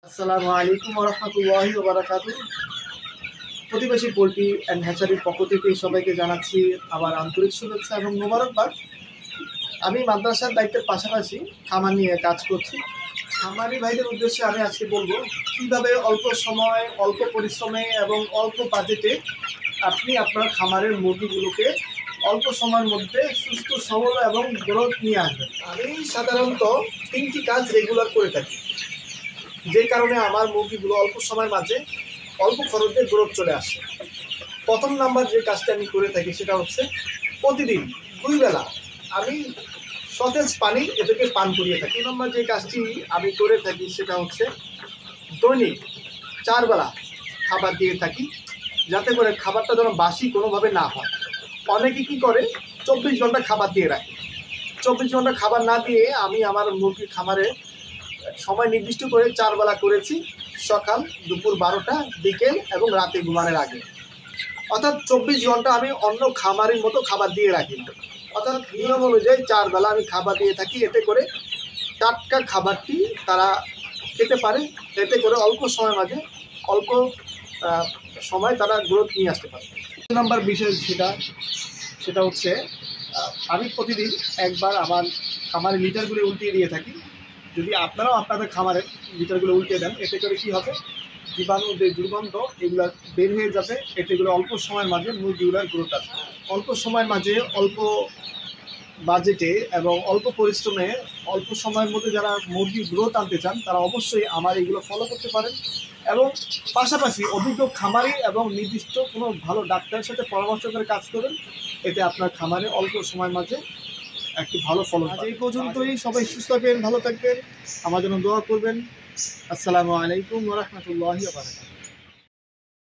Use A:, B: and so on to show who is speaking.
A: আসসালামু আলাইকুম ওয়া রাহমাতুল্লাহি ওয়া বারাকাতুহু। প্রতিবেশী পোল্ট্রি অ্যান্ড হ্যাচারির পক্ষ থেকে সবাইকে জানাচ্ছি আমার আন্তরিক শুভেচ্ছা এবং মোবারকবাদ। আমি মাদ্রাসার দায়িত্বের পাশাপাশি খামার নিয়ে কাজ করছি। খামারি ভাইদের উদ্দেশ্যে আমি আজকে বলবো কীভাবে অল্প সময়, অল্প পরিশ্রমে এবং অল্প বাজেটে আপনি আপনার খামারের মুরগিগুলোকে অল্প সময়ের মধ্যে সুস্থ, সবল এবং গ্রোথ নিয়ে আসবেন। আমি সাধারণত 3টি কাজ রেগুলার করে থাকি, যে কারণে আমার মুরগিগুলো অল্প সময়ের মাঝে অল্প খরচে গ্রোথ চলে আসে। প্রথম নাম্বার যে কাজটা আমি করে থাকি সেটা হচ্ছে প্রতিদিন 2 বেলা আমি সতেজ পানি এদেরকে পান করিয়ে থাকি। 2 নম্বর যে কাজটি আমি করে থাকি সেটা হচ্ছে দৈনিক 4 বেলা খাবার দিয়ে থাকি, যাতে করে খাবারটা যেন বাসি কোনোভাবে না হয়। অনেকে কী করে 24 ঘন্টা খাবার দিয়ে রাখে। 24 ঘন্টা খাবার না দিয়ে আমি আমার মুরগির খামারে সময় নির্দিষ্ট করে 4 বেলা করেছি, সকাল, দুপুর 12টা, বিকেল এবং রাতে ঘুমানোর আগে। অর্থাৎ 24 ঘন্টা আমি অন্য খামারের মতো খাবার দিয়ে রাখি না। অর্থাৎ নিয়ম অনুযায়ী 4 বেলা আমি খাবার দিয়ে থাকি, এতে করে টাটকা খাবারটি তারা খেতে পারে, এতে করে অল্প সময়ের মাঝে অল্প সময় তারা গ্রোথ নিয়ে আসতে পারে। 2 নম্বর বিষয় সেটা হচ্ছে আমি প্রতিদিন একবার আমার খামারের লিটারগুলো উল্টিয়ে দিয়ে থাকি। যদি আপনারাও আপনাদের খামারের লিটারগুলো উল্টে দেন, এতে করে কী হবে, জীবাণু যে দুর্গন্ধ এগুলো বের হয়ে যাবে, এতে করে অল্প সময়ের মাঝে মুরগিগুলোর গ্রোথ আসবে। অল্প সময়ের মাঝে অল্প বাজেটে এবং অল্প পরিশ্রমে অল্প সময়ের মধ্যে যারা মুরগির গ্রোথ আনতে চান তারা অবশ্যই আমার এগুলো ফলো করতে পারেন, এবং পাশাপাশি অভিজ্ঞ খামারি এবং নির্দিষ্ট কোনো ভালো ডাক্তারের সাথে পরামর্শ করে কাজ করবেন। এতে আপনার খামারে অল্প সময়ের মাঝে একটি ভালো ফলন। আজ এই পর্যন্তই। সবাই সুস্থ থাকবেন, ভালো থাকবেন, আমার জন্য দোয়া করবেন। আসসালামু আলাইকুম ওয়া রাহমাতুল্লাহি ওয়া বারাকাতুহু।